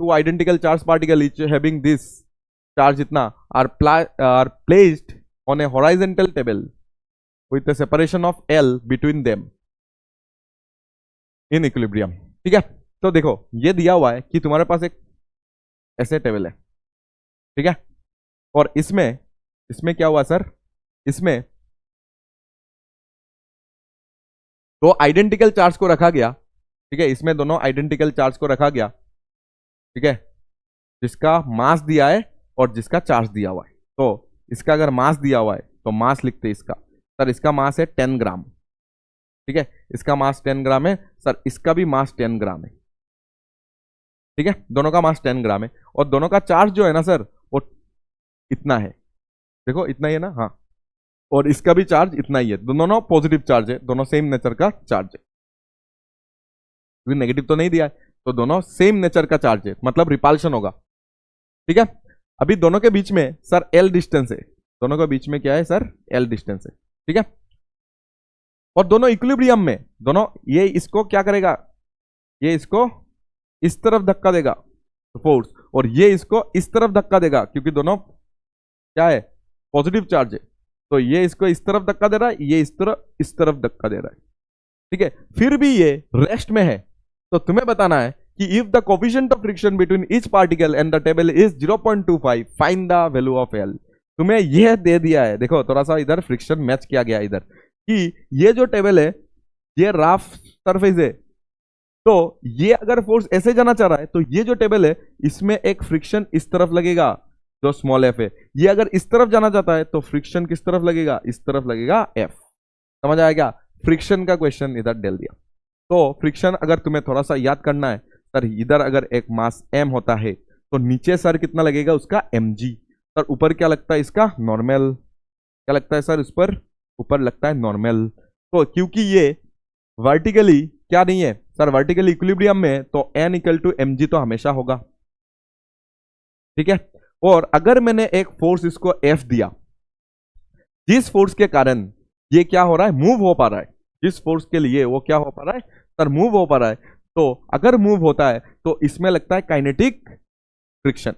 two identical charge particle each having this charge itna are placed on a horizontal table with a separation of L between them in equilibrium. ठीक है, तो देखो ये दिया हुआ है कि तुम्हारे पास एक ऐसे टेबल है, ठीक है, और इसमें क्या हुआ सर, इसमें दो आइडेंटिकल चार्ज को रखा गया, ठीक है, इसमें दोनों आइडेंटिकल चार्ज को रखा गया, ठीक है, जिसका मास दिया है और जिसका चार्ज दिया हुआ है। तो इसका अगर मास दिया हुआ है तो मास लिखते हैं इसका, सर इसका मास है 10 ग्राम, ठीक है, इसका मास 10 ग्राम है, सर इसका भी मास 10 ग्राम है, ठीक है, दोनों का मास 10 ग्राम है, और दोनों का चार्ज जो है ना सर वो इतना है, देखो इतना ही है ना, हाँ, और इसका भी चार्ज इतना ही है, दोनों पॉजिटिव चार्ज है, दोनों सेम नेचर का चार्ज है, क्योंकि नेगेटिव तो नहीं दिया है, तो दोनों सेम नेचर का चार्ज है, मतलब रिपल्शन होगा, ठीक है। अभी दोनों के बीच में सर L डिस्टेंस है, दोनों के बीच में क्या है सर, L डिस्टेंस है, ठीक है, और दोनों इक्विलिब्रियम में, दोनों ये इसको क्या करेगा, ये इसको इस तरफ धक्का देगा फोर्स, और ये इसको इस तरफ धक्का देगा, क्योंकि दोनों क्या है, पॉजिटिव चार्ज है, तो ये इसको इस तरफ धक्का दे रहा है, ये इस तरफ धक्का दे रहा है, ठीक है, फिर भी ये रेस्ट में है, तो तुम्हें बताना है कि if the coefficient of friction between each particle and the table is 0.25 find the value of L। तुम्हें यह दे दिया है, देखो थोड़ा सा इधर फ्रिक्शन मैच किया गया इधर, कि ये जो टेबल है ये रफ सरफेस है, तो ये अगर फोर्स ऐसे जाना चाह रहा है तो ये जो टेबल है इसमें एक फ्रिक्शन इस तरफ लगेगा जो स्मॉल f है, ये अगर इस तरफ जाना चाहता है तो फ्रिक्शन किस तरफ लगेगा, इस तरफ लगेगा f। समझ आया क्या, फ्रिक्शन का क्वेश्चन इधर डाल दिया। तो फ्रिक्शन अगर तुम्हें थोड़ा सा याद करना है सर, इधर अगर एक मास m होता है तो नीचे सर कितना लगेगा उसका mg, सर ऊपर क्या लगता है इसका नॉर्मल, क्या लगता है सर, इस पर ऊपर लगता है नॉर्मल। तो क्योंकि ये वर्टिकली क्या नहीं है सर, वर्टिकली इक्विलिब्रियम में, तो n इक्वल टू mg तो हमेशा होगा, ठीक है। और अगर मैंने एक फोर्स इसको F दिया, जिस फोर्स के कारण ये क्या हो रहा है, मूव हो पा रहा है, जिस फोर्स के लिए वो क्या हो पा रहा है सर, मूव हो पा रहा है, तो अगर मूव होता है तो इसमें लगता है काइनेटिक फ्रिक्शन।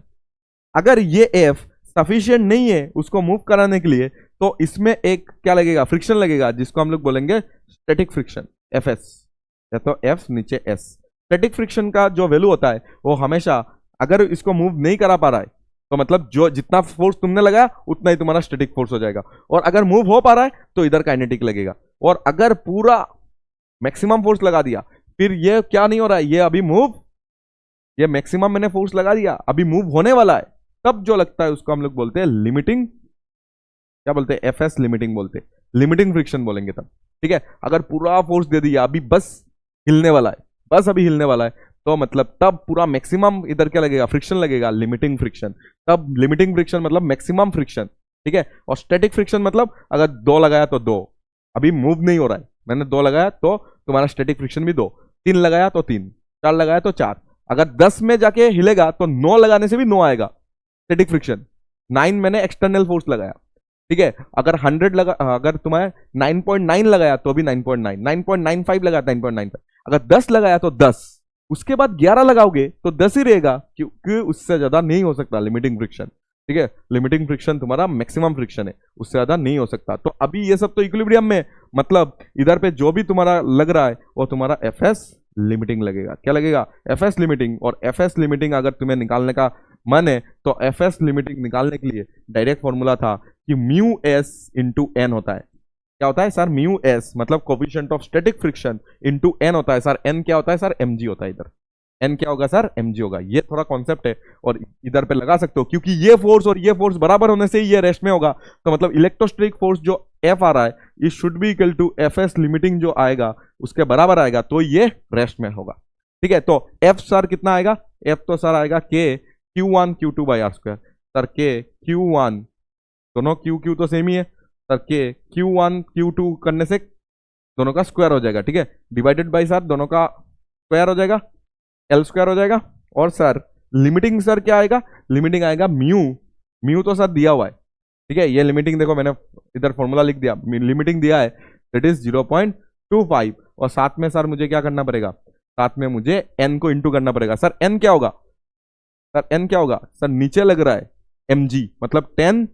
अगर ये F सफिशिएंट नहीं है उसको मूव कराने के लिए, तो इसमें एक क्या लगेगा, फ्रिक्शन लगेगा, जिसको हम लोग बोलेंगे स्टैटिक फ्रिक्शन, Fs, या तो F नीचे S। स्टैटिक फ्रिक्शन का जो वैल्यू होता है वो हमेशा, अगर इसको मूव नहीं करा पा रहा है तो मतलब जो जितना फोर्स तुमने लगाया उतना ही तुम्हारा स्टैटिक फोर्स हो जाएगा, और अगर मूव हो पा रहा है तो इधर काइनेटिक लगेगा, और अगर पूरा मैक्सिमम फोर्स लगा दिया फिर ये क्या नहीं हो रहा है, ये अभी मूव, ये मैक्सिमम मैंने फोर्स लगा दिया, अभी मूव होने वाला है, तब जो लगता है उसको हम लोग बोलते हैं लिमिटिंग, क्या बोलते हैं, Fs लिमिटिंग बोलते हैं, लिमिटिंग फ्रिक्शन बोलेंगे तब, ठीक है। अगर पूरा फोर्स दे दिया, अभी बस हिलने वाला है, बस अभी हिलने वाला है, तो मतलब तब पूरा मैक्सिमम इधर क्या लगेगा, फ्रिक्शन लगेगा, लिमिटिंग फ्रिक्शन। तब लिमिटिंग फ्रिक्शन मतलब मैक्सिमम फ्रिक्शन, ठीक है। और स्टैटिक फ्रिक्शन मतलब अगर 2 लगाया तो 2, अभी मूव नहीं हो रहा है, मैंने 2 लगाया तो तुम्हारा स्टैटिक फ्रिक्शन भी 2, 3 लगाया तो 3, 4 लगाया तो 4, अगर 10 में जाके हिलेगा तो 9 लगाने से भी 9 आएगा स्टैटिक फ्रिक्शन। 9 मैंने एक्सटर्नल फोर्स लगाया, ठीक है, अगर 100 लगा, अगर तुम्हारे 9.9 लगाया तो भी 9.9, 9.95 लगाया 9.95, अगर 10 लगाया तो 10, उसके बाद 11 लगाओगे तो 10 ही रहेगा, क्योंकि उससे ज्यादा नहीं हो सकता लिमिटिंग फ्रिक्शन, ठीक है। लिमिटिंग फ्रिक्शन तुम्हारा मैक्सिमम फ्रिक्शन है, उससे ज्यादा नहीं हो सकता। तो अभी ये सब तो इक्विलिब्रियम में, मतलब इधर पे जो भी तुम्हारा लग रहा है वो तुम्हारा Fs लिमिटिंग लगेगा, क्या लगेगा, Fs लिमिटिंग। और Fs लिमिटिंग अगर तुम्हें निकालने का मन है तो Fs लिमिटिंग निकालने के लिए डायरेक्ट फॉर्मूला था कि म्यू s इंटू n होता है, क्या होता है सर, म्यू s मतलब coefficient of static friction into n होता है सर, n क्या होता है सर, mg होता है, इधर n क्या होगा सर, mg होगा। ये थोड़ा कॉन्सेप्ट है और इधर पे लगा सकते हो, क्योंकि ये फोर्स और ये फोर्स बराबर होने से ही ये रेस्ट में होगा, तो मतलब इलेक्ट्रोस्टैटिक फोर्स जो F आ रहा है it should be equal to Fs limiting जो आएगा उसके बराबर आएगा, तो ये रेस्ट में होगा, ठीक है। तो F सर कितना आएगा, F तो सर आएगा K Q1 Q2 by r square, sir K Q1, दोनों Q तो सेम ही है सर, K Q1 Q2 करने से दोनों का स्क्वायर हो जाएगा, ठीक है, डिवाइडेड बाई सर दोनों का स्क्वायर हो जाएगा, L स्क्वायर हो जाएगा, और सर लिमिटिंग सर क्या आएगा, लिमिटिंग आएगा म्यू तो सर दिया हुआ है, ठीक है, ये लिमिटिंग देखो मैंने इधर फॉर्मूला लिख दिया, लिमिटिंग दिया है दैट इज 0.25, और साथ में सर मुझे क्या करना पड़ेगा, साथ में मुझे n को इंटू करना पड़ेगा। सर n क्या होगा, सर एन क्या होगा सर, नीचे लग रहा है mg, मतलब 10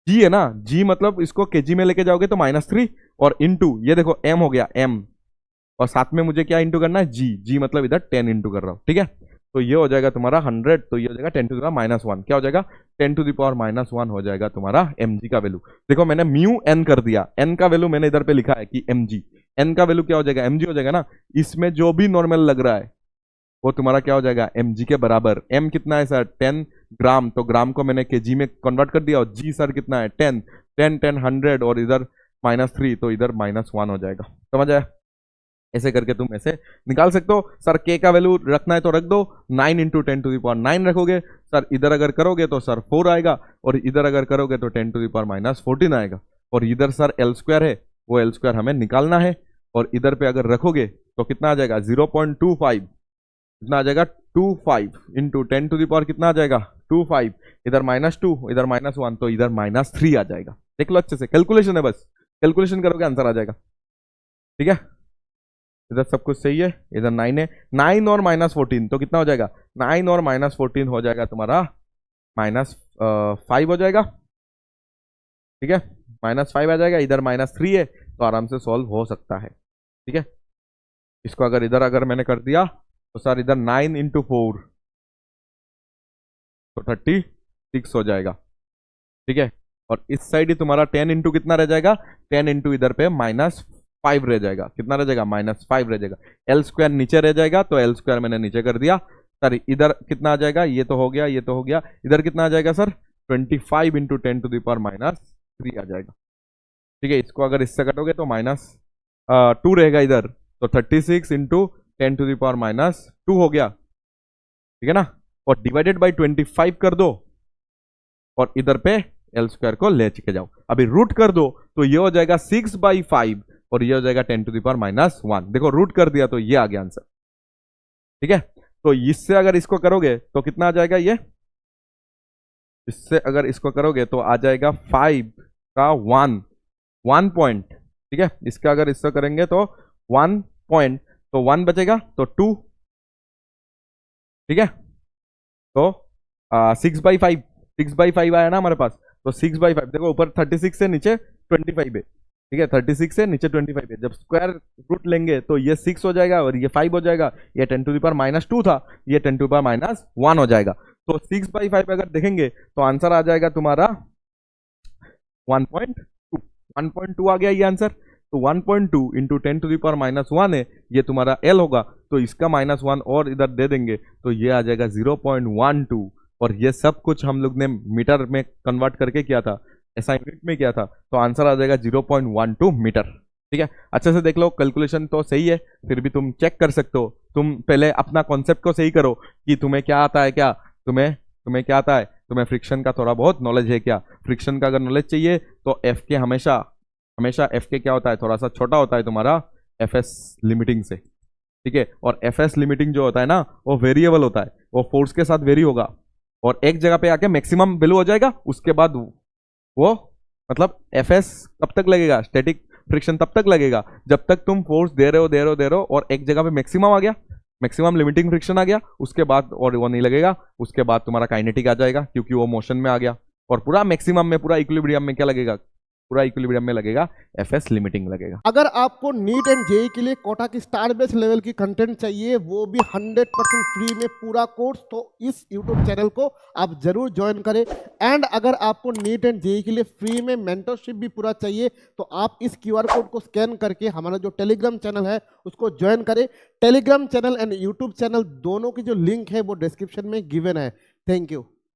जी है ना, जी मतलब इसको केजी में लेके जाओगे तो -3 और इंटू ये देखो m हो गया m, और साथ में मुझे क्या इंटू करना है जी, जी मतलब इधर 10 इंटू कर रहा हूँ, ठीक है। तो ये हो जाएगा तुम्हारा 100, तो ये हो जाएगा 10 टू द पावर -1, क्या हो जाएगा 10 टू द पावर -1 हो जाएगा तुम्हारा mg का वैल्यू। देखो मैंने म्यू n कर दिया, n का वैल्यू मैंने इधर पे लिखा है कि mg, n का वैल्यू क्या हो जाएगा mg हो जाएगा ना, इसमें जो भी नॉर्मल लग रहा है वो तुम्हारा क्या हो जाएगा mg के बराबर। m कितना है सर 10 ग्राम, तो ग्राम को मैंने केजी में कन्वर्ट कर दिया, और g सर कितना है 10 10 10 100 और इधर -3, तो इधर -1 हो जाएगा, समझ आया। ऐसे करके तुम ऐसे निकाल सकते हो। सर के का वैल्यू रखना है तो रख दो, 9 इंटू 10 टू द पावर 9 रखोगे सर, इधर अगर करोगे तो सर 4 आएगा, और इधर अगर करोगे तो 10 टू द पावर -14 आएगा, और इधर सर एल स्क्वायर है, वो एल स्क्वायर हमें निकालना है, और इधर पे अगर रखोगे तो कितना आ जाएगा 0.25, कितना आ जाएगा 25 इंटू 10 टू द पावर कितना आ जाएगा 25, इधर -2 इधर -1, तो इधर -3 आ जाएगा। देख लो अच्छे से, कैलकुलेशन है बस, कैलकुलेशन करोगे आंसर आ जाएगा, ठीक है। इधर सब कुछ सही है, इधर 9 है, 9 और -14 तो कितना हो जाएगा 9 और -14 हो जाएगा तुम्हारा -5 हो जाएगा, ठीक है, -5 आ जाएगा, इधर -3 है, तो आराम से सॉल्व हो सकता है, ठीक है। इसको अगर इधर अगर मैंने कर दिया तो सर इधर 9 इंटू 4 तो 36 हो जाएगा, ठीक है। और इस साइड ही तुम्हारा 10 इंटू कितना रह जाएगा, 10 इंटू इधर पे -5 रह जाएगा, कितना रह जाएगा -5 रह जाएगा, एल स्क्वायर नीचे रह जाएगा, तो एल स्क्वायर मैंने नीचे कर दिया। सर इधर कितना आ जाएगा, ये तो हो गया, ये तो हो गया, इधर कितना आ जाएगा sir 25 into 10 to the power -3 आ जाएगा, ठीक है। इसको अगर इससे कटोगे तो -2 रहेगा इधर, तो 36 इंटू 10 टू द पावर -2 हो गया, ठीक है ना, और डिवाइडेड बाई 25 कर दो, और इधर पे एल स्क्वायर को ले के जाओ, अभी रूट कर दो तो ये हो जाएगा 6/5, और ये हो जाएगा 10 टू द पावर -1, देखो रूट कर दिया तो ये आ गया आंसर, ठीक है। तो इससे अगर इसको करोगे तो कितना आ जाएगा, ये इससे अगर इसको करोगे तो आ जाएगा 5 का 1 पॉइंट, ठीक है। इसका अगर इससे करेंगे तो 1 पॉइंट, तो 1 बचेगा तो 2, ठीक है। तो 6/5 आया ना हमारे पास, तो 6/5 देखो ऊपर 36 से नीचे 25 है, ठीक है, 36 से नीचे 25 है, जब स्क्वायर रूट लेंगे तो ये 6 हो जाएगा और ये 5 हो जाएगा, ये 10 टू द पावर -2 था, ये 10 टू द पावर -1 हो जाएगा, तो 6/5 अगर देखेंगे तो आंसर आ जाएगा तुम्हारा 1.2, 1.2 आ गया ये आंसर। तो 1.2 इंटू 10 टू द पावर -1 है, ये तुम्हारा एल होगा, तो इसका -1 और इधर दे देंगे तो ये आ जाएगा 0.12, और ये सब कुछ हम लोग ने मीटर में कन्वर्ट करके किया था, ऐसा यूनिट में किया था, तो आंसर आ जाएगा 0.12 मीटर, ठीक है। अच्छे से देख लो, कैलकुलेशन तो सही है, फिर भी तुम चेक कर सकते हो, तुम पहले अपना कॉन्सेप्ट को सही करो कि तुम्हें क्या आता है, क्या तुम्हें क्या आता है, तुम्हें फ्रिक्शन का थोड़ा बहुत नॉलेज है क्या, फ्रिक्शन का अगर नॉलेज चाहिए तो एफ के हमेशा एफ के क्या होता है, थोड़ा सा छोटा होता है तुम्हारा एफ एस लिमिटिंग से, ठीक है। और एफ एस लिमिटिंग जो होता है ना वो वेरिएबल होता है, वो फोर्स के साथ वेरी होगा, और एक जगह पे आके मैक्सिमम वैल्यू हो जाएगा, उसके बाद वो मतलब एफ एस कब तक लगेगा, स्टैटिक फ्रिक्शन तब तक लगेगा जब तक तुम फोर्स दे रहे हो और एक जगह पे मैक्सिमम आ गया, मैक्सिमम लिमिटिंग फ्रिक्शन आ गया, उसके बाद और वो नहीं लगेगा, उसके बाद तुम्हारा काइनेटिक आ जाएगा क्योंकि वो मोशन में आ गया, और पूरा मैक्सिमम में पूरा इक्विलिब्रियम में क्या लगेगा, पूरा इक्विलिब्रियम में लगेगा एफएस लिमिटिंग लगेगा। अगर आपको नीट एंड जेई के लिए कोटा की स्टार बेस लेवल की कंटेंट चाहिए, वो भी 100% फ्री में पूरा कोर्स, तो इस यूट्यूब चैनल को आप जरूर ज्वाइन करें। एंड अगर आपको नीट एंड जेई के लिए फ्री में मेंटरशिप भी पूरा चाहिए तो आप इस QR कोड को स्कैन करके हमारा जो टेलीग्राम चैनल है उसको ज्वाइन करें। Telegram channel and YouTube channel दोनों की जो लिंक है वो डिस्क्रिप्शन में गिवन है। Thank you.